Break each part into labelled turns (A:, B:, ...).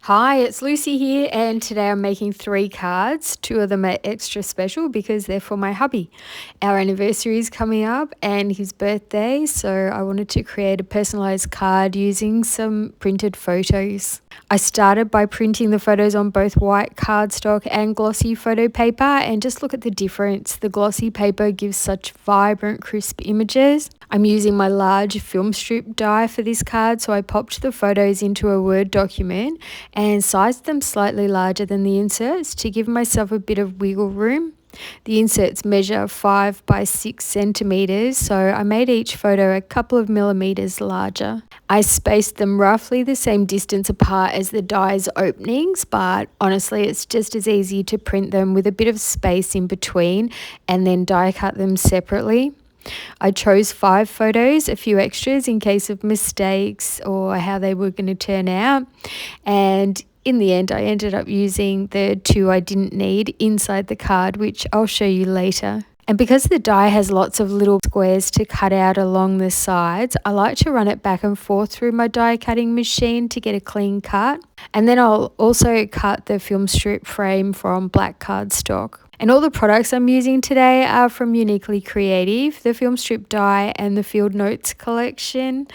A: Hi, it's Lucy here, and today I'm making 3 cards. 2 of them are extra special because they're for my hubby. Our anniversary is coming up and his birthday, so I wanted to create a personalized card using some printed photos. I started by printing the photos on both white cardstock and glossy photo paper, and just look at the difference. The glossy paper gives such vibrant, crisp images. I'm using my large film strip die for this card, so I popped the photos into a Word document and sized them slightly larger than the inserts to give myself a bit of wiggle room. The inserts measure 5 by 6 centimeters, so I made each photo a couple of millimeters larger. I spaced them roughly the same distance apart as the die's openings, but honestly it's just as easy to print them with a bit of space in between and then die cut them separately. I chose 5 photos, a few extras in case of mistakes or how they were going to turn out, and in the end I ended up using the 2 I didn't need inside the card, which I'll show you later. And because the die has lots of little squares to cut out along the sides, I like to run it back and forth through my die cutting machine to get a clean cut. And then I'll also cut the film strip frame from black cardstock. And all the products I'm using today are from Uniquely Creative, the film strip die and the Field Notes collection.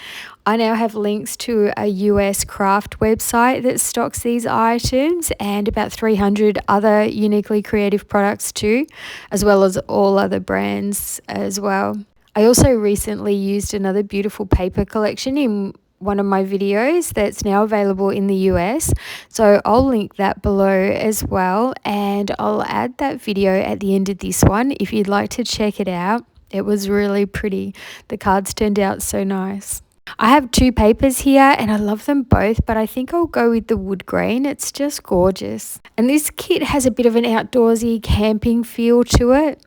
A: I now have links to a US craft website that stocks these items and about 300 other Uniquely Creative products too, as well as all other brands as well. I also recently used another beautiful paper collection in one of my videos that's now available in the US, so I'll link that below as well, and I'll add that video at the end of this one if you'd like to check it out. It was really pretty. The cards turned out so nice. I have 2 papers here and I love them both, but I think I'll go with the wood grain. It's just gorgeous. And this kit has a bit of an outdoorsy camping feel to it.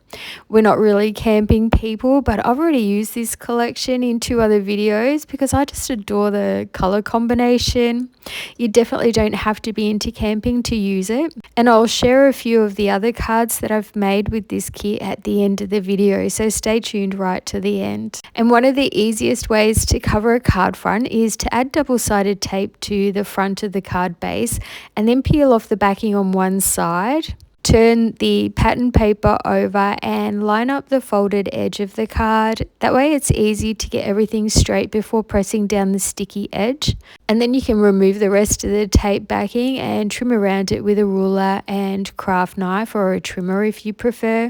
A: We're not really camping people, but I've already used this collection in 2 other videos because I just adore the color combination. You definitely don't have to be into camping to use it. And I'll share a few of the other cards that I've made with this kit at the end of the video, so stay tuned right to the end. And one of the easiest ways to cover a card front is to add double-sided tape to the front of the card base and then peel off the backing on one side. Turn the pattern paper over and line up the folded edge of the card. That way it's easy to get everything straight before pressing down the sticky edge. And then you can remove the rest of the tape backing and trim around it with a ruler and craft knife, or a trimmer if you prefer.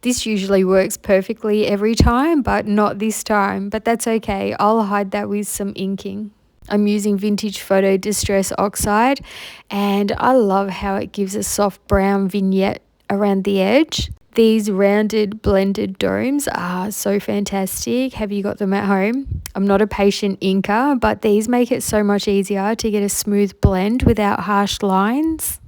A: This usually works perfectly every time, but not this time, but that's okay. I'll hide that with some inking. I'm using Vintage Photo Distress Oxide, and I love how it gives a soft brown vignette around the edge. These rounded blended domes are so fantastic. Have you got them at home? I'm not a patient inker, but these make it so much easier to get a smooth blend without harsh lines.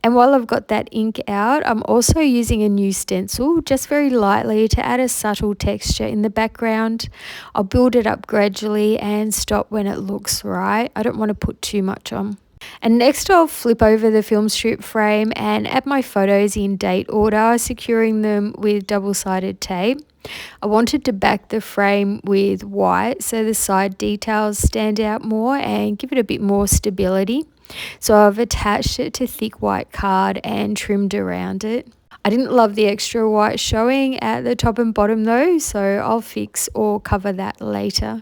A: And while I've got that ink out, I'm also using a new stencil, just very lightly, to add a subtle texture in the background. I'll build it up gradually and stop when it looks right. I don't want to put too much on. And next I'll flip over the film strip frame and add my photos in date order, securing them with double-sided tape. I wanted to back the frame with white so the side details stand out more and give it a bit more stability. So I've attached it to thick white card and trimmed around it. I didn't love the extra white showing at the top and bottom though, so I'll fix or cover that later.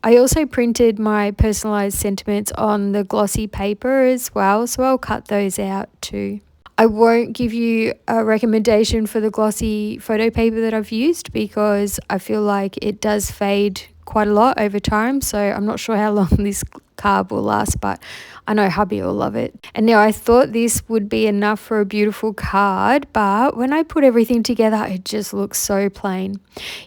A: I also printed my personalized sentiments on the glossy paper as well, so I'll cut those out too. I won't give you a recommendation for the glossy photo paper that I've used because I feel like it does fade quite a lot over time, so I'm not sure how long this card will last, but I know hubby will love it. And now I thought this would be enough for a beautiful card, but when I put everything together it just looks so plain.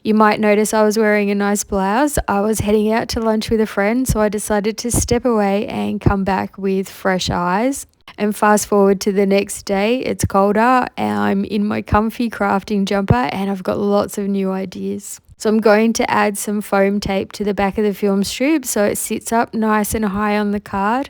A: You might notice I was wearing a nice blouse. I was heading out to lunch with a friend, so I decided to step away and come back with fresh eyes. And fast forward to the next day, it's colder and I'm in my comfy crafting jumper and I've got lots of new ideas. So I'm going to add some foam tape to the back of the film strip so it sits up nice and high on the card.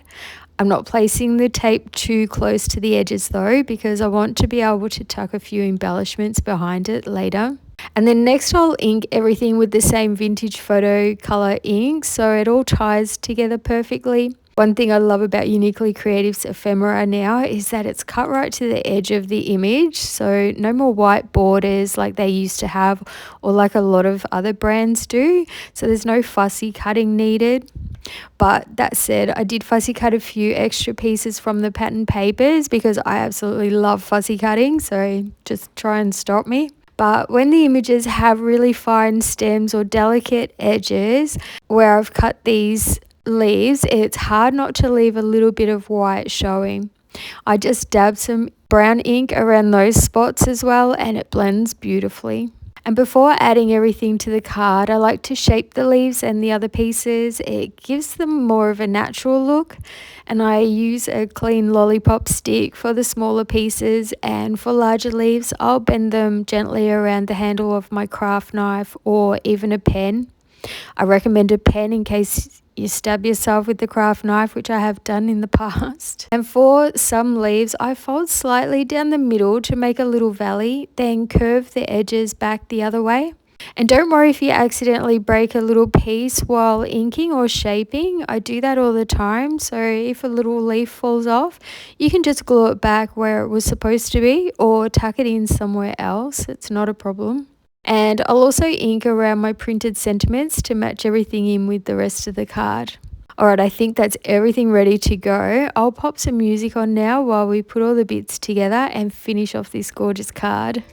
A: I'm not placing the tape too close to the edges though, because I want to be able to tuck a few embellishments behind it later. And then next I'll ink everything with the same vintage photo color ink so it all ties together perfectly. One thing I love about Uniquely Creative's ephemera now is that it's cut right to the edge of the image, so no more white borders like they used to have or like a lot of other brands do, so there's no fussy cutting needed. But that said, I did fussy cut a few extra pieces from the pattern papers because I absolutely love fussy cutting, so just try and stop me. But when the images have really fine stems or delicate edges where I've cut these leaves, it's hard not to leave a little bit of white showing. I just dab some brown ink around those spots as well, and it blends beautifully. And before adding everything to the card, I like to shape the leaves and the other pieces. It gives them more of a natural look. And I use a clean lollipop stick for the smaller pieces, and for larger leaves, I'll bend them gently around the handle of my craft knife or even a pen. I recommend a pen in case you stab yourself with the craft knife, which I have done in the past. And for some leaves, I fold slightly down the middle to make a little valley, then curve the edges back the other way. And don't worry if you accidentally break a little piece while inking or shaping. I do that all the time, so if a little leaf falls off, you can just glue it back where it was supposed to be or tuck it in somewhere else. It's not a problem. And I'll also ink around my printed sentiments to match everything in with the rest of the card. Alright, I think that's everything ready to go. I'll pop some music on now while we put all the bits together and finish off this gorgeous card.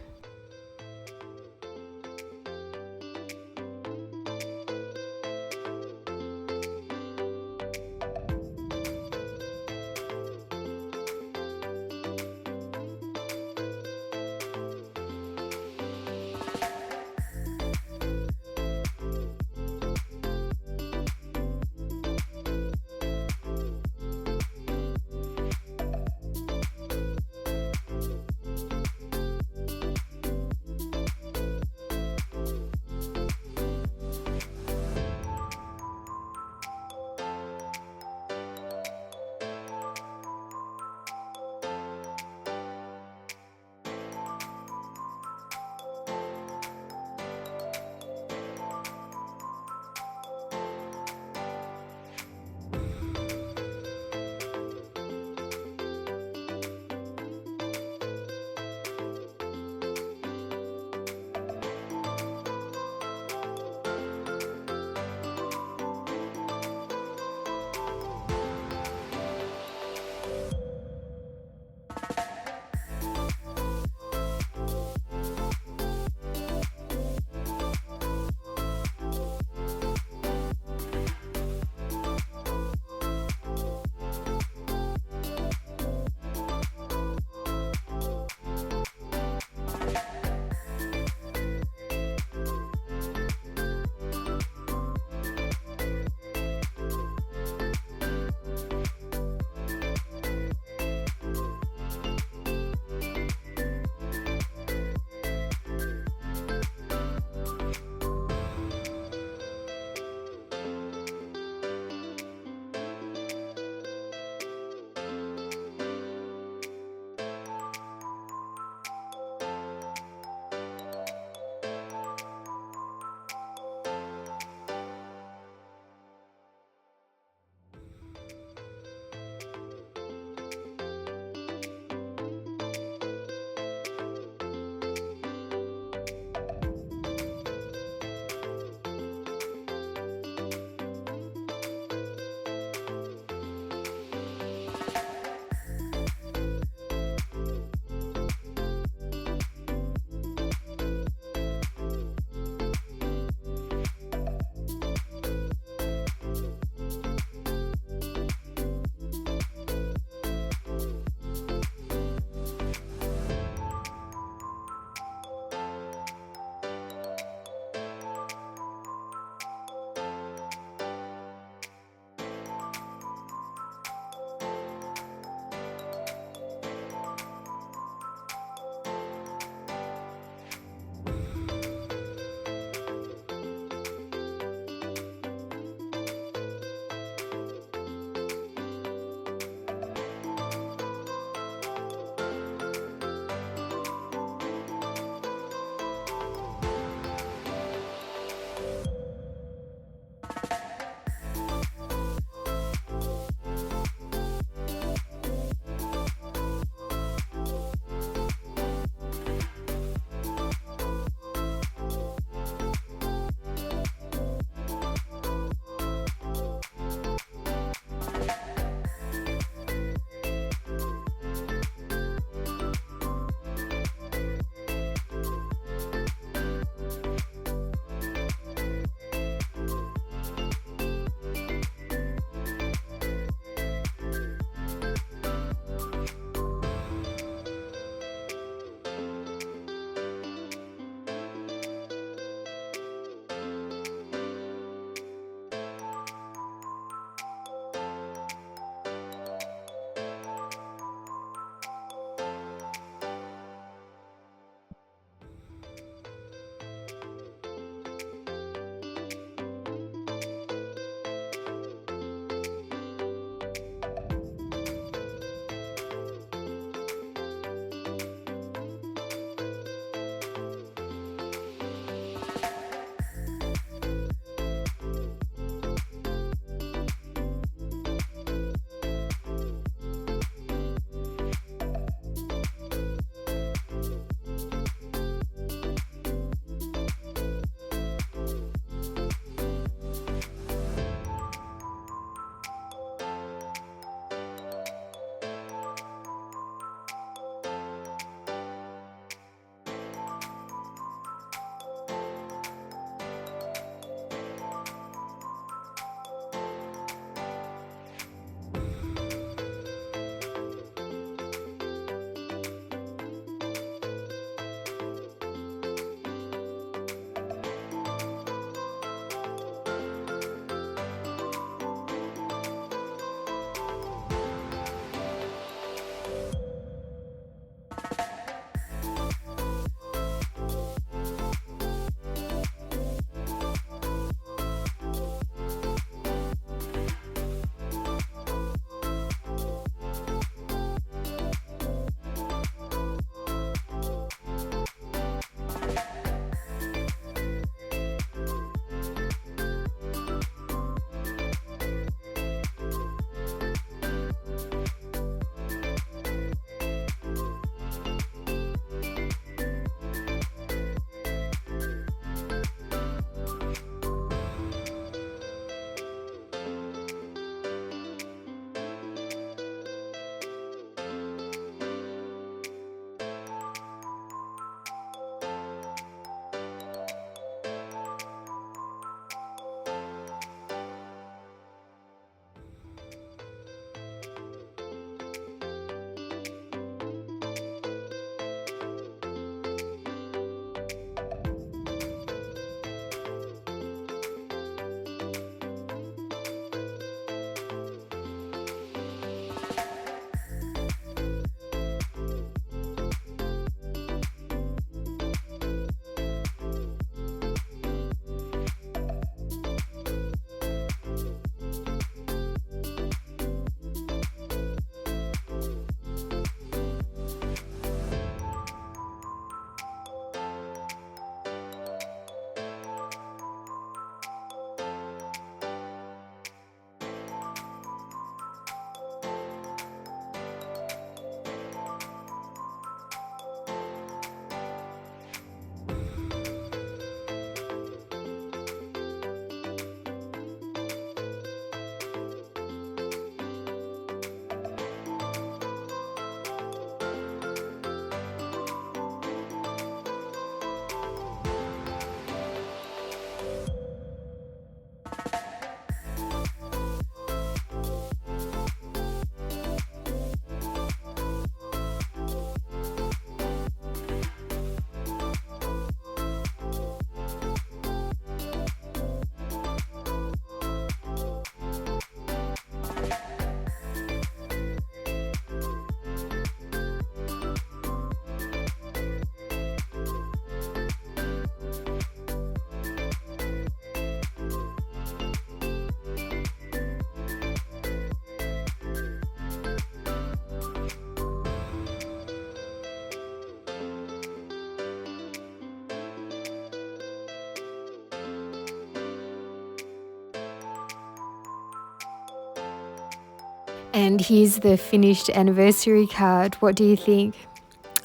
A: And here's the finished anniversary card. What do you think?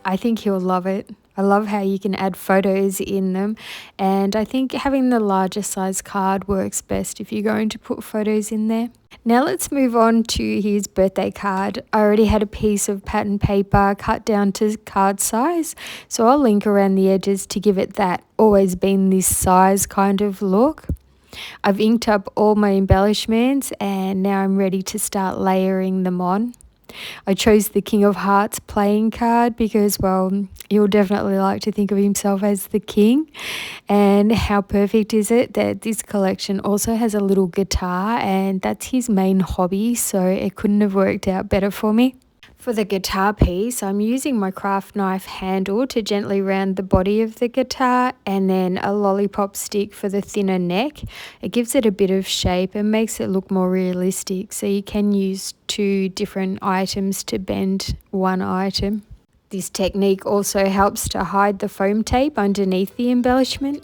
A: I think he'll love it. I love how you can add photos in them, and I think having the larger size card works best if you're going to put photos in there. Now let's move on to his birthday card. I already had a piece of pattern paper cut down to card size, so I'll link around the edges to give it that always been this size kind of look. I've inked up all my embellishments and now I'm ready to start layering them on. I chose the King of Hearts playing card because, well, you'll definitely like to think of himself as the king. And how perfect is it that this collection also has a little guitar, and that's his main hobby, so it couldn't have worked out better for me. For the guitar piece, I'm using my craft knife handle to gently round the body of the guitar, and then a lollipop stick for the thinner neck. It gives it a bit of shape and makes it look more realistic, so you can use 2 different items to bend one item. This technique also helps to hide the foam tape underneath the embellishment.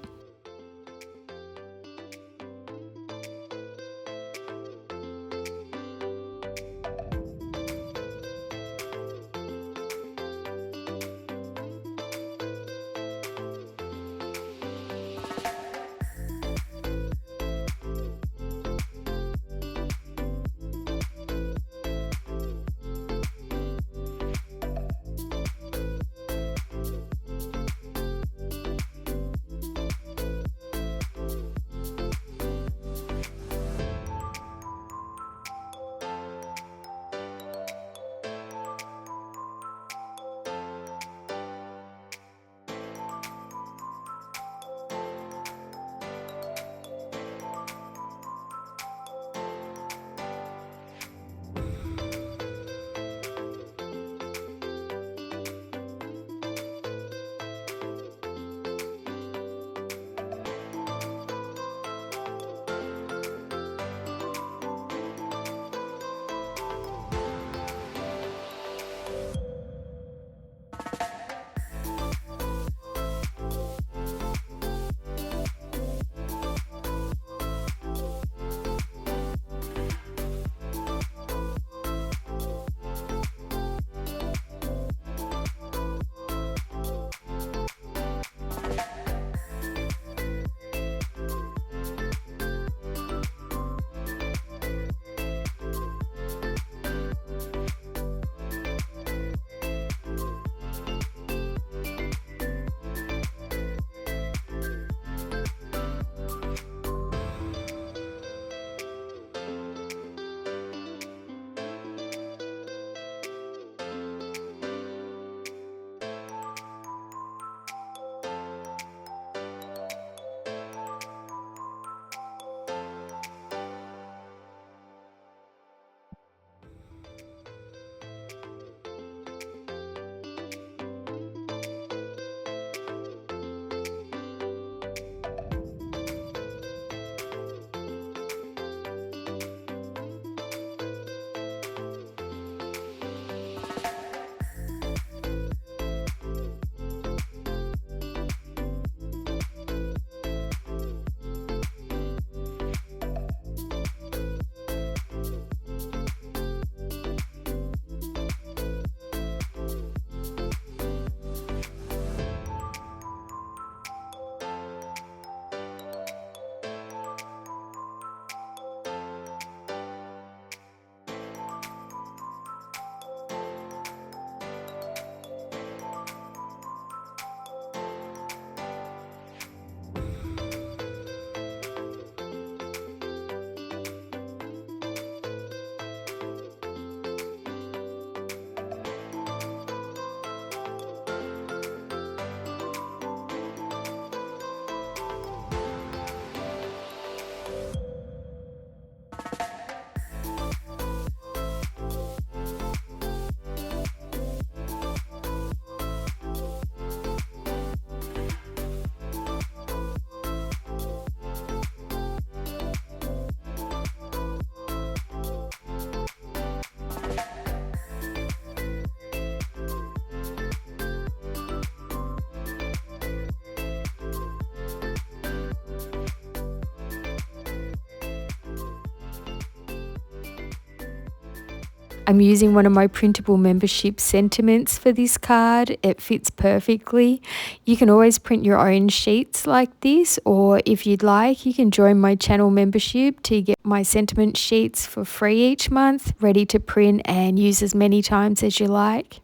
A: I'm using one of my printable membership sentiments for this card. It fits perfectly. You can always print your own sheets like this, or if you'd like, you can join my channel membership to get my sentiment sheets for free each month, ready to print and use as many times as you like.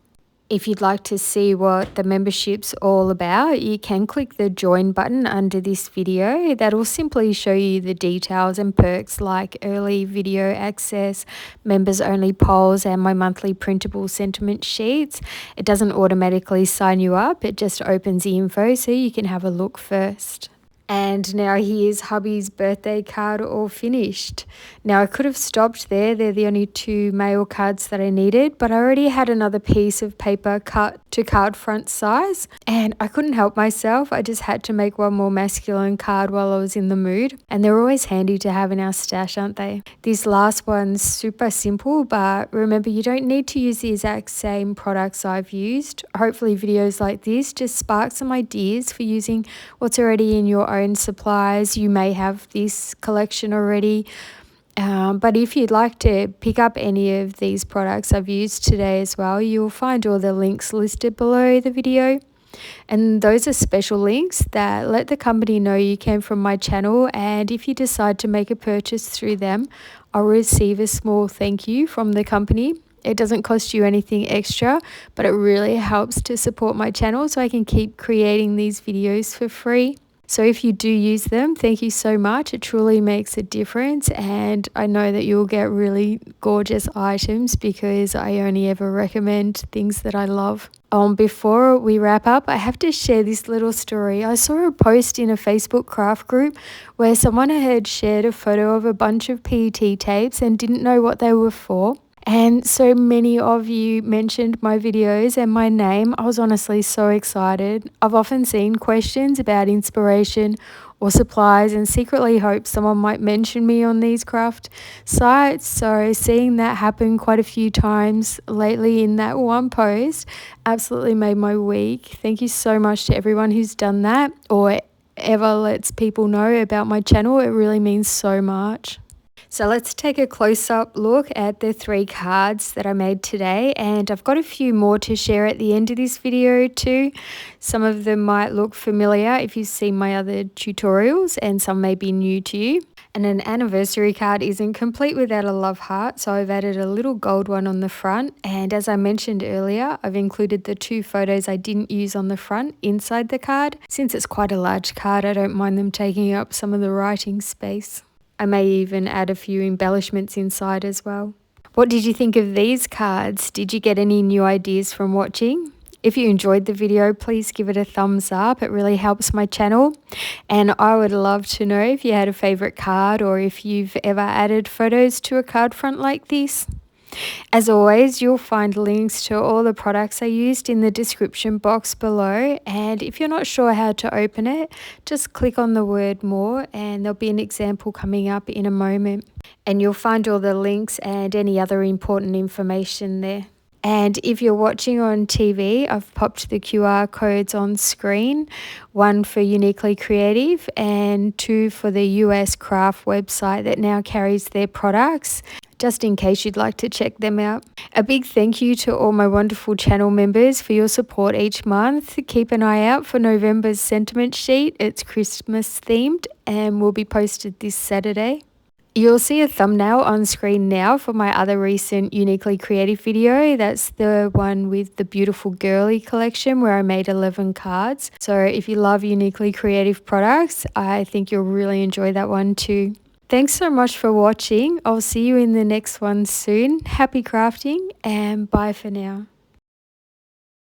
A: If you'd like to see what the membership's all about, you can click the join button under this video. That'll simply show you the details and perks like early video access, members only polls, and my monthly printable sentiment sheets. It doesn't automatically sign you up, it just opens the info so you can have a look first. And now here's hubby's birthday card all finished. Now I could have stopped there. They're the only 2 mail cards that I needed, but I already had another piece of paper cut to card front size and I couldn't help myself. I just had to make one more masculine card while I was in the mood. And they're always handy to have in our stash, aren't they? This last one's super simple, but remember you don't need to use the exact same products I've used. Hopefully videos like this just spark some ideas for using what's already in your own supplies. You may have this collection already, but if you'd like to pick up any of these products I've used today as well, you'll find all the links listed below the video. And those are special links that let the company know you came from my channel, and if you decide to make a purchase through them, I'll receive a small thank you from the company. It doesn't cost you anything extra, but it really helps to support my channel so I can keep creating these videos for free. So if you do use them, thank you so much. It truly makes a difference, and I know that you'll get really gorgeous items because I only ever recommend things that I love. Before we wrap up, I have to share this little story. I saw a post in a Facebook craft group where someone had shared a photo of a bunch of PET tapes and didn't know what they were for. And so many of you mentioned my videos and my name. I was honestly so excited. I've often seen questions about inspiration or supplies and secretly hoped someone might mention me on these craft sites. So seeing that happen quite a few times lately in that one post absolutely made my week. Thank you so much to everyone who's done that or ever lets people know about my channel. It really means so much. So let's take a close-up look at the 3 cards that I made today, and I've got a few more to share at the end of this video too. Some of them might look familiar if you've seen my other tutorials, and some may be new to you. And an anniversary card isn't complete without a love heart, so I've added a little gold one on the front, and as I mentioned earlier, I've included the 2 photos I didn't use on the front inside the card. Since it's quite a large card, I don't mind them taking up some of the writing space. I may even add a few embellishments inside as well. What did you think of these cards? Did you get any new ideas from watching? If you enjoyed the video, please give it a thumbs up. It really helps my channel. And I would love to know if you had a favorite card or if you've ever added photos to a card front like this. As always, you'll find links to all the products I used in the description box below, and if you're not sure how to open it, just click on the word more and there'll be an example coming up in a moment, and you'll find all the links and any other important information there. And if you're watching on TV, I've popped the QR codes on screen, 1 for Uniquely Creative and 2 for the US craft website that now carries their products, just in case you'd like to check them out. A big thank you to all my wonderful channel members for your support each month. Keep an eye out for November's sentiment sheet. It's Christmas themed and will be posted this Saturday. You'll see a thumbnail on screen now for my other recent Uniquely Creative video. That's the one with the beautiful girly collection where I made 11 cards. So if you love Uniquely Creative products, I think you'll really enjoy that one too. Thanks so much for watching. I'll see you in the next one soon. Happy crafting and bye for now.